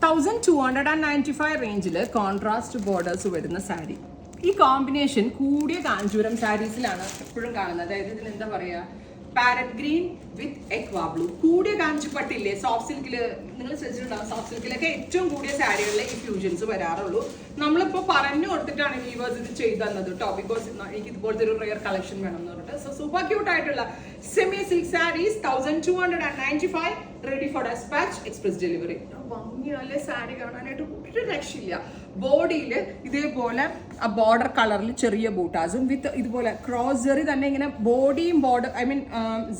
1295 റേഞ്ചിൽ contrast borders വരുന്ന സാരി. ഈ കോമ്പിനേഷൻ കൂടിയ കാഞ്ചൂരം സാരീസിലാണ് എപ്പോഴും കാണുന്നത്. അതായത് ഇതിന് എന്താ പറയുക, പാരറ്റ് ഗ്രീൻ വിത്ത് എക്വാ ബ്ലൂ. കൂടിയ കാഞ്ചിപ്പട്ടില്ലേ, സോഫ്റ്റ് സിൽക്കില് നിങ്ങൾ ശ്രദ്ധിച്ചിട്ടുണ്ടാവും, സോഫ്റ്റ് സിൽക്കിലൊക്കെ ഏറ്റവും കൂടിയ സാരികളിലെ ഈ ഫ്യൂഷൻസ് വരാറുള്ളൂ. നമ്മളിപ്പോൾ പറഞ്ഞു കൊടുത്തിട്ടാണ് വീവേഴ്സ് ഇത് ചെയ്തു തന്നത് കേട്ടോ, ബിക്കോസ് എനിക്ക് ഇതുപോലത്തെ ഒരു റെയർ കളക്ഷൻ വേണം എന്ന് പറഞ്ഞിട്ട്. സോ സൂപ്പർ ക്യൂട്ട് ആയിട്ടുള്ള semi silk saris 1295 ready for dispatch, express delivery. ഭംഗിയല്ലേ സാരി കാണാനായിട്ട്, ഒരു രക്ഷയില്ല. ബോഡിയിൽ ഇതേപോലെ ആ ബോർഡർ കളറിൽ ചെറിയ ബൂട്ടാസും വിത്ത് ഇതുപോലെ ക്രോസ് ജെറി തന്നെ ഇങ്ങനെ ബോഡിയും ബോർഡർ, ഐ മീൻ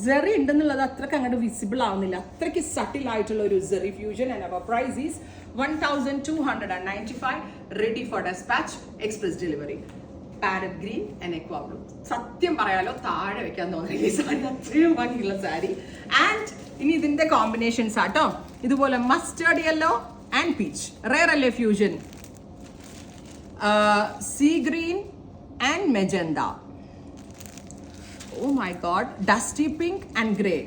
ജെറി ഉണ്ടെന്നുള്ളത് അത്രയ്ക്ക് അങ്ങോട്ട് വിസിബിൾ ആവുന്നില്ല, അത്രയ്ക്ക് സട്ടിൽ ആയിട്ടുള്ള ഒരു zari fusion. And our price is 1295 ready for dispatch, express delivery. Parrot green and aqua blue. സത്യം പറയാലോ താഴെ വെക്കാൻ തോന്നില്ല ഈ സാരി, അത്രയും ഭംഗിയുള്ള സാരി. ആൻഡ് ഇനി ഇതിന്റെ കോമ്പിനേഷൻസ് ആട്ടോ, ഇതുപോലെ mustard yellow and peach, rare അല്ലേ fusion. Sea green and magenta, oh my god, dusty pink and grey,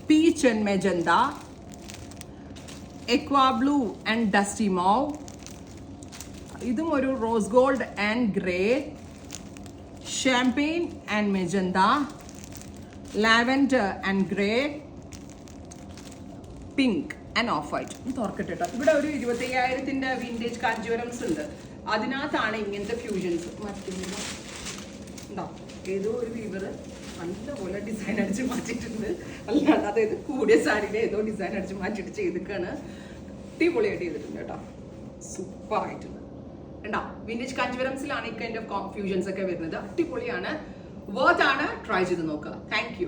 peach and magenta, aqua blue and dusty mauve, idum oru rose gold and grey, champagne and magenta, lavender and grey, pink and off white. ഇത് ഓർക്കട്ടെ കേട്ടോ, ഇവിടെ ഒരു 25,000-ന്റെ vintage കാഞ്ചീവരംസ് ഉണ്ട്, അതിനകത്താണ് ഇങ്ങനത്തെ fusions. ഉണ്ടാവും ഏതോ ഒരു വീവർ നല്ലപോലെ ഡിസൈൻ അടിച്ച് മാറ്റിയിട്ടുണ്ട്, അല്ലാണ്ട് അതായത് കൂടിയ സാരിയുടെ ഏതോ ഡിസൈൻ അടിച്ച് മാറ്റിയിട്ട് ചെയ്തിട്ടാണ്. അടിപൊളിയായിട്ട് ചെയ്തിട്ടുണ്ട് കേട്ടോ, സൂപ്പർ ആയിട്ടുണ്ട്. ഉണ്ടാ വിന്റേജ് കാഞ്ചീവരംസിലാണ് ഈ കൈൻഡ് ഓഫ് ഫ്യൂഷൻസ് ഒക്കെ വരുന്നത്. അടിപൊളിയാണ്, വർത്ത് ആണ്, ട്രൈ ചെയ്ത് നോക്കുക. Thank you.